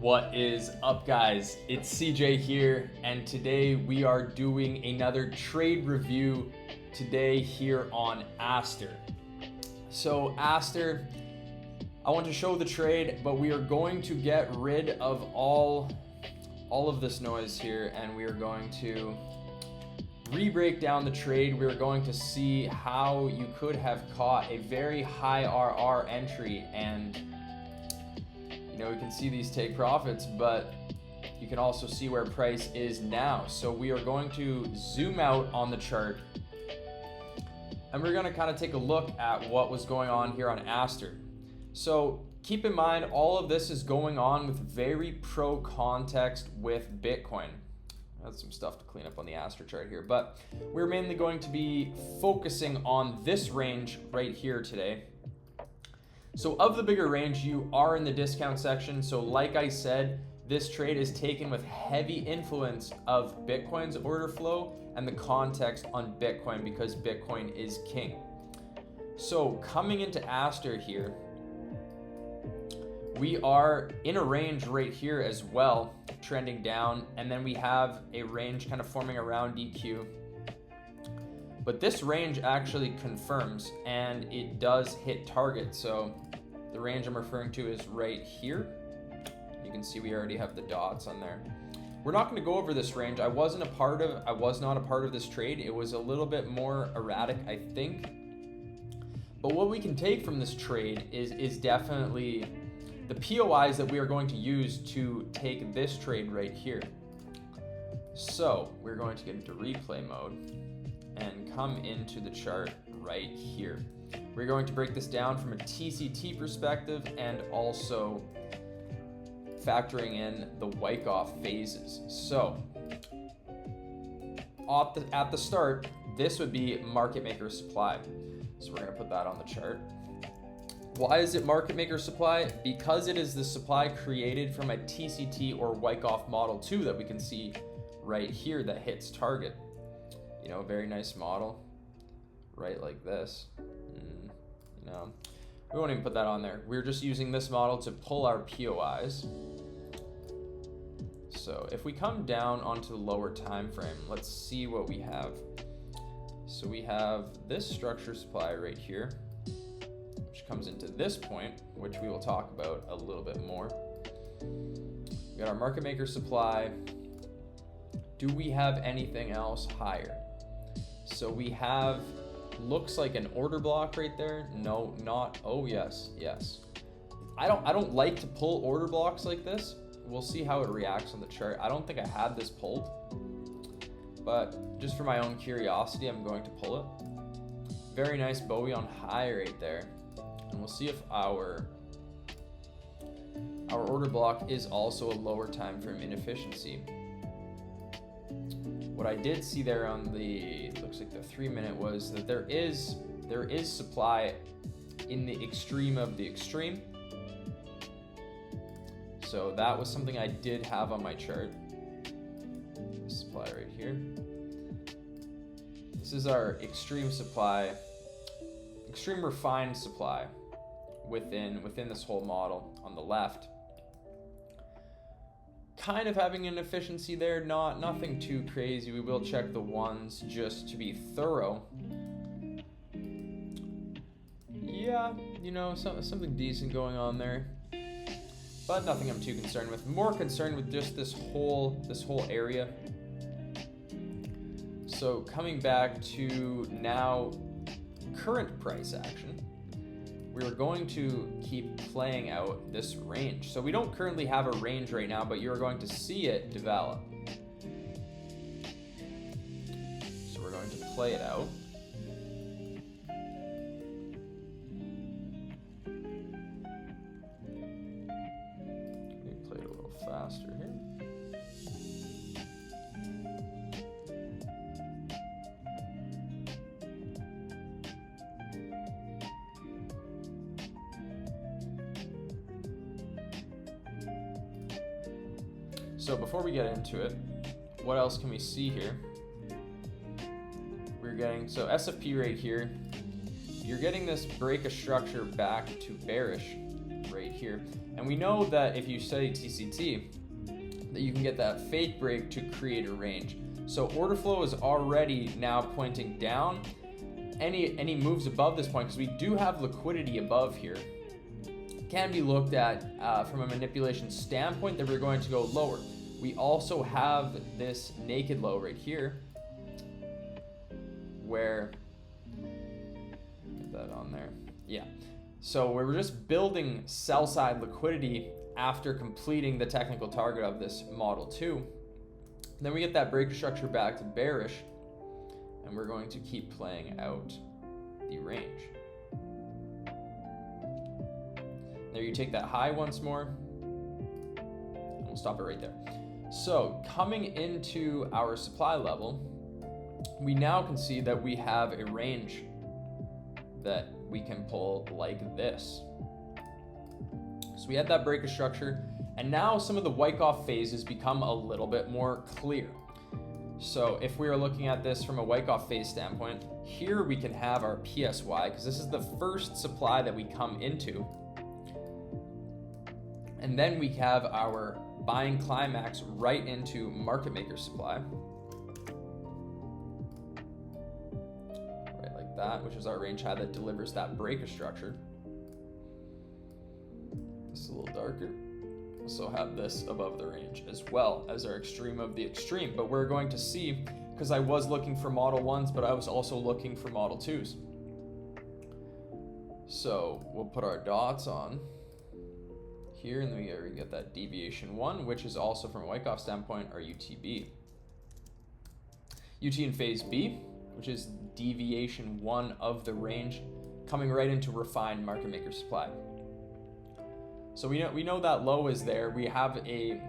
What is up, guys? It's CJ here, and today we are doing another trade review today here on ASTER. So ASTER, I want to show the trade, but we are going to get rid of all of this noise here, and we are going to re-break down the trade. We're going to see how you could have caught a very high RR entry, and we can see these take profits, but you can also see where price is now. So we are going to zoom out on the chart, and we're going to kind of take a look at what was going on here on ASTER. So keep in mind, all of this is going on with very pro context with Bitcoin. That's some stuff to clean up on the ASTER chart here, but we're mainly going to be focusing on this range right here today. So of the bigger range, you are in the discount section. So like I said, this trade is taken with heavy influence of Bitcoin's order flow and the context on Bitcoin, because Bitcoin is king. So coming into ASTER here, we are in a range right here as well, trending down, and then we have a range kind of forming around DQ. But this range actually confirms, and it does hit target. So the range I'm referring to is right here. You can see we already have the dots on there. We're not going to go over this range. I was not a part of this trade. It was a little bit more erratic, I think. But what we can take from this trade is definitely the POIs that we are going to use to take this trade right here. So we're going to get into replay mode and come into the chart right here. We're going to break this down from a TCT perspective and also factoring in the Wyckoff phases. So at the start, this would be market maker supply. So we're going to put that on the chart. Why is it market maker supply? Because it is the supply created from a TCT or Wyckoff Model 2 that we can see right here that hits target. Very nice model, right, like this. We won't even put that on there. We're just using this model to pull our POIs. So if we come down onto the lower time frame, let's see what we have. So we have this structure supply right here, which comes into this point, which we will talk about a little bit more. We got our market maker supply. Do we have anything else higher? So we have, looks like an order block right there. No, not. Oh yes. I don't like to pull order blocks like this. We'll see how it reacts on the chart. I don't think I had this pulled, but just for my own curiosity, I'm going to pull it. Very nice Bowie on high right there, and we'll see if our order block is also a lower time frame inefficiency. What I did see there on the, looks like the 3-minute, was that there is supply in the extreme of the extreme. So that was something I did have on my chart. Supply right here. This is our extreme supply, extreme refined supply within this whole model on the left. Kind of having an efficiency there, nothing too crazy. We will check the ones just to be thorough. Yeah, something decent going on there, but nothing I'm too concerned with. More concerned with just this whole area. So coming back to now current price action, we're going to keep playing out this range. So we don't currently have a range right now, but you're going to see it develop. So we're going to play it out. Let me play it a little faster here. So before we get into it, what else can we see here? We're getting, so SFP right here, you're getting this break of structure back to bearish right here. And we know that if you study TCT, that you can get that fake break to create a range. So order flow is already now pointing down. Any moves above this point, because we do have liquidity above here, can be looked at from a manipulation standpoint that we're going to go lower. We also have this naked low right here, where, get that on there, yeah. So we're just building sell side liquidity after completing the technical target of this Model 2. Then we get that breaker structure back to bearish, and we're going to keep playing out the range. There you take that high once more, and we'll stop it right there. So coming into our supply level, we now can see that we have a range that we can pull like this. So we had that breaker structure, and now some of the Wyckoff phases become a little bit more clear. So if we are looking at this from a Wyckoff phase standpoint, here we can have our PSY, because this is the first supply that we come into. And then we have our buying climax right into market maker supply. Right like that, which is our range high that delivers that breaker structure. This is a little darker. Also have this above the range as well as our extreme of the extreme. But we're going to see, because I was looking for Model 1s, but I was also looking for Model 2s. So we'll put our dots on here, and then we get that deviation 1, which is also from a Wyckoff standpoint, our UTB. UT in phase B, which is deviation 1 of the range, coming right into refined market maker supply. So we know that low is there. We have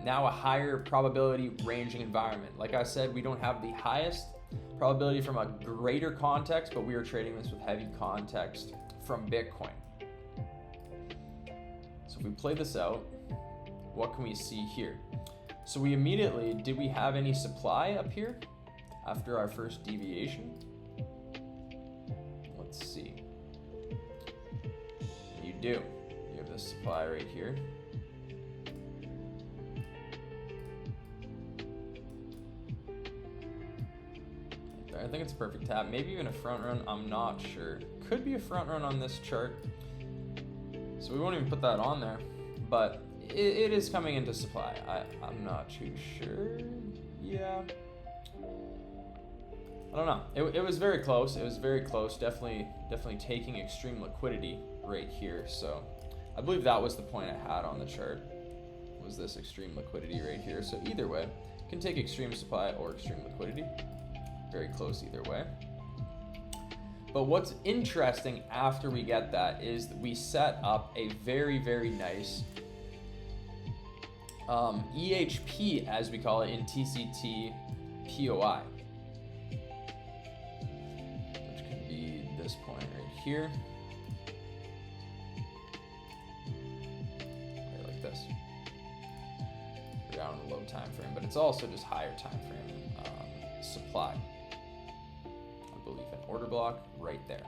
now a higher probability ranging environment. Like I said, we don't have the highest probability from a greater context, but we are trading this with heavy context from Bitcoin. So if we play this out, what can we see here? So we immediately, did we have any supply up here after our first deviation? Let's see. You do. You have this supply right here. I think it's a perfect tap. Maybe even a front run, I'm not sure. Could be a front run on this chart. So we won't even put that on there, but it is coming into supply. I'm not too sure. Yeah. I don't know. It was very close. It was very close. Definitely taking extreme liquidity right here. So I believe that was the point I had on the chart, was this extreme liquidity right here. So either way, can take extreme supply or extreme liquidity. Very close either way. But what's interesting after we get that is that we set up a very, very nice EHP, as we call it in TCT POI, which could be this point right here, right like this. We're down in the low time frame, but it's also just higher time frame supply. An order block right there.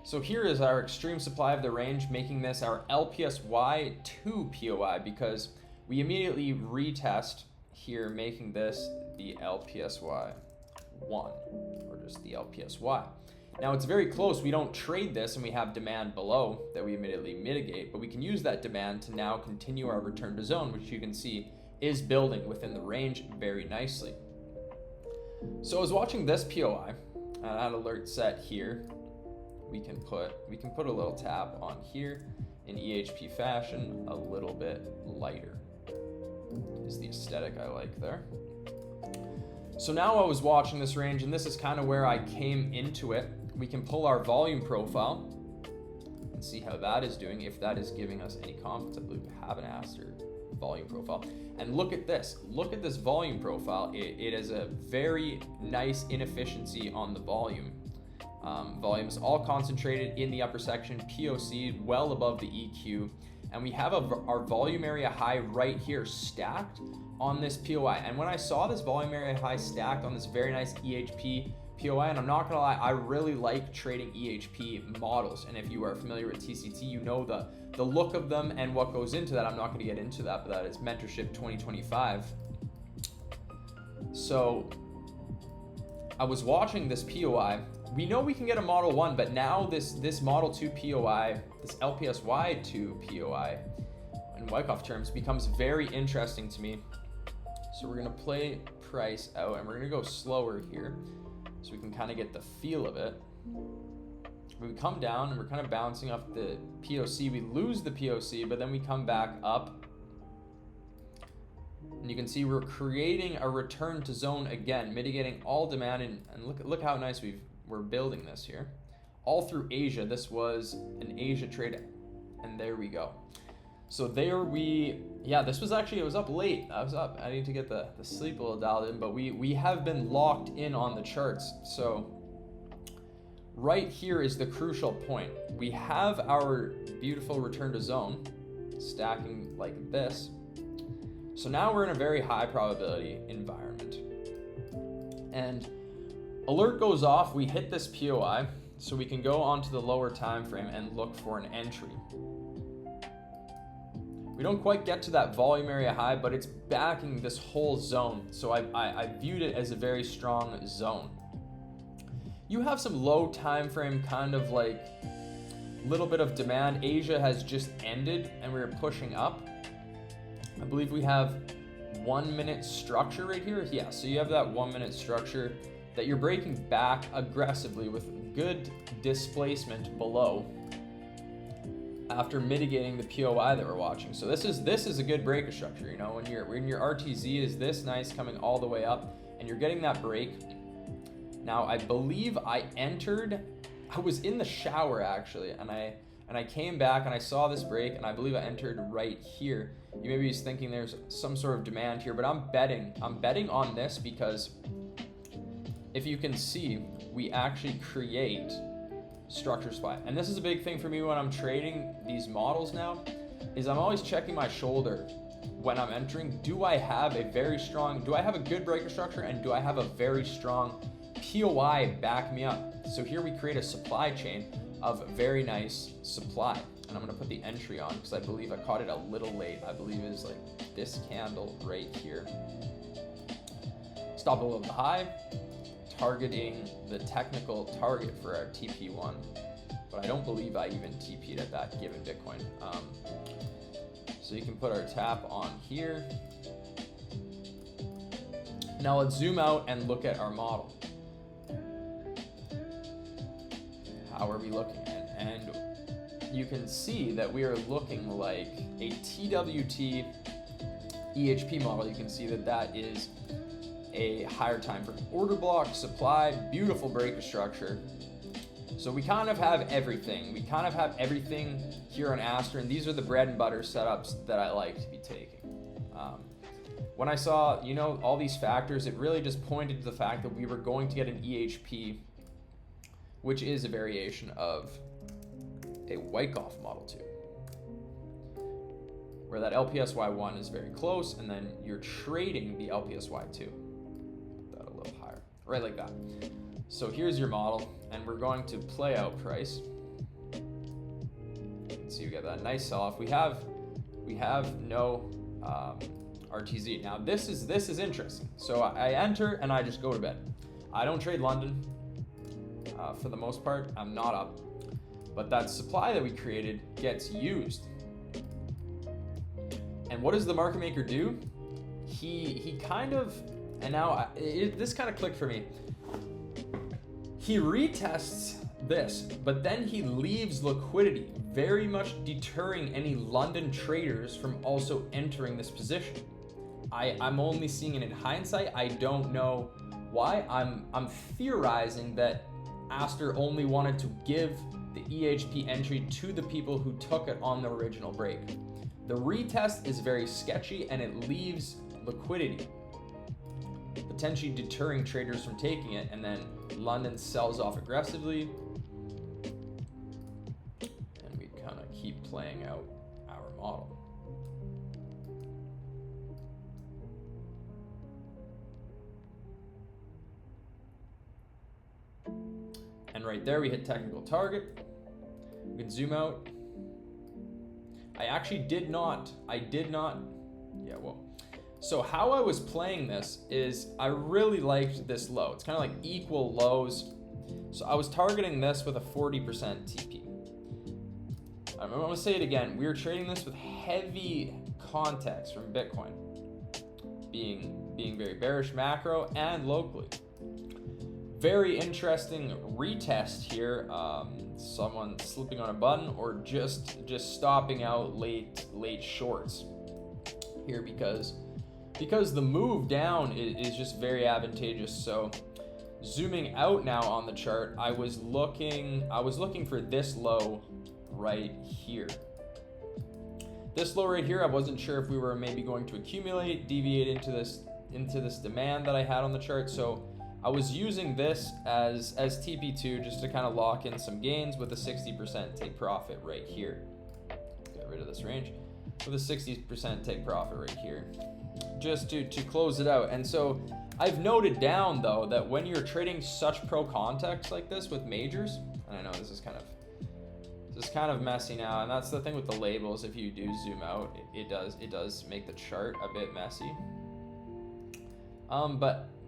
So here is our extreme supply of the range, making this our LPSY 2 POI, because we immediately retest here, making this the LPSY 1, or just the LPSY. Now it's very close. We don't trade this, and we have demand below that we immediately mitigate, but we can use that demand to now continue our return to zone, which you can see is building within the range very nicely. So I was watching this POI, and I had alert set here. We can put a little tap on here in EHP fashion, a little bit lighter is the aesthetic I like there. So now I was watching this range, and this is kind of where I came into it. We can pull our volume profile and see how that is doing, if that is giving us any confidence. I believe we have an ASTER volume profile. And look at this volume profile. It is a very nice inefficiency on the volume. Volume is all concentrated in the upper section, POC well above the EQ, and we have our volume area high right here stacked on this POI. And when I saw this volume area high stacked on this very nice EHP POI, and I'm not gonna lie, I really like trading EHP models. And if you are familiar with TCT, you know the look of them and what goes into that. I'm not gonna get into that, but that is Mentorship 2025. So I was watching this POI. We know we can get a Model 1, but now this Model 2 POI, this LPSY 2 POI, in Wyckoff terms, becomes very interesting to me. So we're gonna play price out, and we're gonna go slower here so we can kind of get the feel of it. We come down and we're kind of bouncing off the POC. We lose the POC, but then we come back up. And you can see we're creating a return to zone again, mitigating all demand, and look how nice we're building this here. All through Asia. This was an Asia trade, and there we go. So there this was actually, it was up late. I was up. I need to get the sleep a little dialed in, but we have been locked in on the charts. So right here is the crucial point. We have our beautiful return to zone stacking like this. So now we're in a very high probability environment. And alert goes off, we hit this POI, so we can go onto the lower time frame and look for an entry. We don't quite get to that volume area high, but it's backing this whole zone. So I viewed it as a very strong zone. You have some low time frame kind of like little bit of demand. Asia has just ended and we're pushing up. I believe we have 1 minute structure right here. Yeah, so you have that 1 minute structure that you're breaking back aggressively with good displacement below after mitigating the POI that we're watching. So this is a good breaker structure, you know, when your RTZ is this nice coming all the way up and you're getting that break. Now I believe I was in the shower actually, and I came back and I saw this break, and I believe I entered right here. You may be thinking there's some sort of demand here, but I'm betting on this because if you can see, we actually create structure supply. And this is a big thing for me when I'm trading these models now, is I'm always checking my shoulder when I'm entering. Do I have a good breaker structure, and do I have a very strong POI back me up? So here we create a supply chain of very nice supply. And I'm gonna put the entry on because I believe I caught it a little late. I believe it is like this candle right here. Stop below the high, targeting the technical target for our TP1. But I don't believe I even TP'd at that given Bitcoin. So you can put our tap on here. Now let's zoom out and look at our model. How are we looking? And you can see that we are looking like a TWT EHP model. You can see that is a higher time frame order block, supply, beautiful breaker structure. So we kind of have everything. We kind of have everything here on ASTER, and these are the bread and butter setups that I like to be taking. When I saw, all these factors, it really just pointed to the fact that we were going to get an EHP, which is a variation of a Wyckoff Model 2, where that LPSY1 is very close, and then you're trading the LPSY2. Put that a little higher, right like that. So here's your model, and we're going to play out price. So you get that nice sell-off. We have no RTZ. Now this is interesting. So I enter and I just go to bed. I don't trade London. For the most part, I'm not up. But that supply that we created gets used. And what does the market maker do? He kind of, and now this kind of clicked for me. He retests this, but then he leaves liquidity, very much deterring any London traders from also entering this position. I'm only seeing it in hindsight. I don't know why. I'm theorizing that ASTER only wanted to give the EHP entry to the people who took it on the original break. The retest is very sketchy, and it leaves liquidity, potentially deterring traders from taking it, and then London sells off aggressively, and we kind of keep playing out our model. And right there, we hit technical target. We can zoom out. I actually did not, yeah, well. So how I was playing this is I really liked this low. It's kind of like equal lows. So I was targeting this with a 40% TP. I'm gonna say it again. We were trading this with heavy context from Bitcoin, being very bearish macro and locally. Very interesting retest here. Someone slipping on a button or just stopping out late shorts here because the move down is just very advantageous. So zooming out now on the chart, I was looking for this low right here. This low right here, I wasn't sure if we were maybe going to accumulate, deviate into this demand that I had on the chart. So I was using this as TP2 just to kind of lock in some gains with a 60% take profit right here. Get rid of this range with a 60% take profit right here, just to close it out. And so I've noted down though that when you're trading such pro context like this with majors, and I know this is kind of messy now, and that's the thing with the labels. If you do zoom out, it does make the chart a bit messy.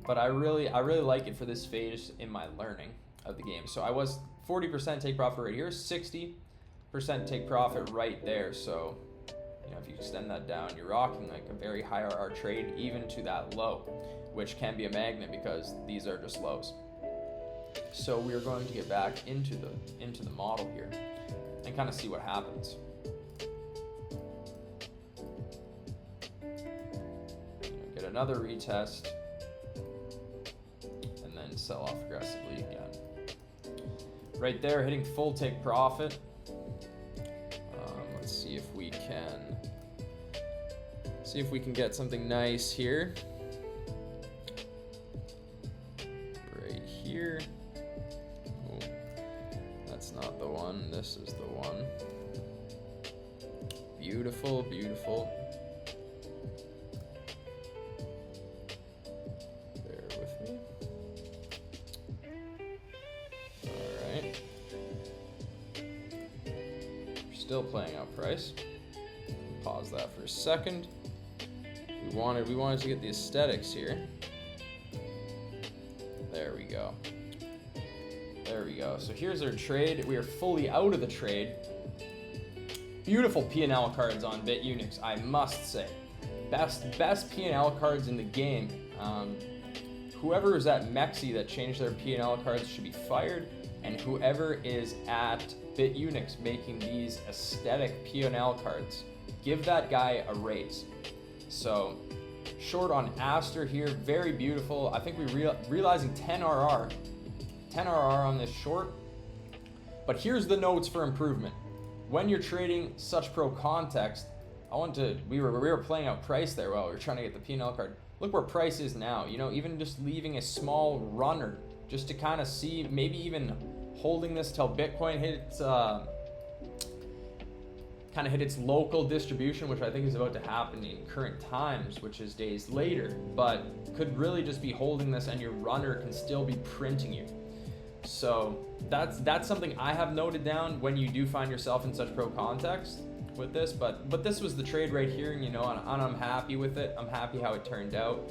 But I really like it for this phase in my learning of the game. So I was 40% take profit right here, 60% take profit right there. So, you know, if you extend that down, you're rocking like a very high RR trade even to that low, which can be a magnet because these are just lows. So we're going to get back into the model here and kind of see what happens. Get another retest. Sell off aggressively again. Right there, hitting full take profit. Let's see if we can get something nice here. Right here. Oh, that's not the one. This is the one. Beautiful, beautiful. Still playing out price. Pause that for a second. We wanted to get the aesthetics here. There we go. There we go. So here's our trade. We are fully out of the trade. Beautiful P&L cards on BitUnix, I must say. Best P&L cards in the game. Whoever is at Mexi that changed their P&L cards should be fired, and whoever is at BitUnix making these aesthetic P&L cards, give that guy a raise. So short on ASTER here, very beautiful. I think we realizing 10 RR on this short. But here's the notes for improvement. When you're trading such pro context, we were playing out price there while we were trying to get the P&L card. Look where price is now. You know, even just leaving a small runner just to kind of see, maybe even holding this till Bitcoin hits kind of hit its local distribution, which I think is about to happen in current times, which is days later, but could really just be holding this and your runner can still be printing you. So that's something I have noted down when you do find yourself in such pro context with this, but this was the trade right here, and you know, and I'm happy with it. I'm happy how it turned out.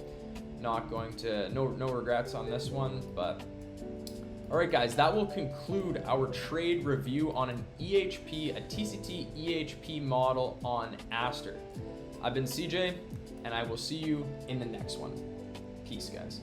Not going to, no regrets on this one, but all right, guys, that will conclude our trade review on an EHP, a TCT EHP model on ASTER. I've been CJ, and I will see you in the next one. Peace, guys.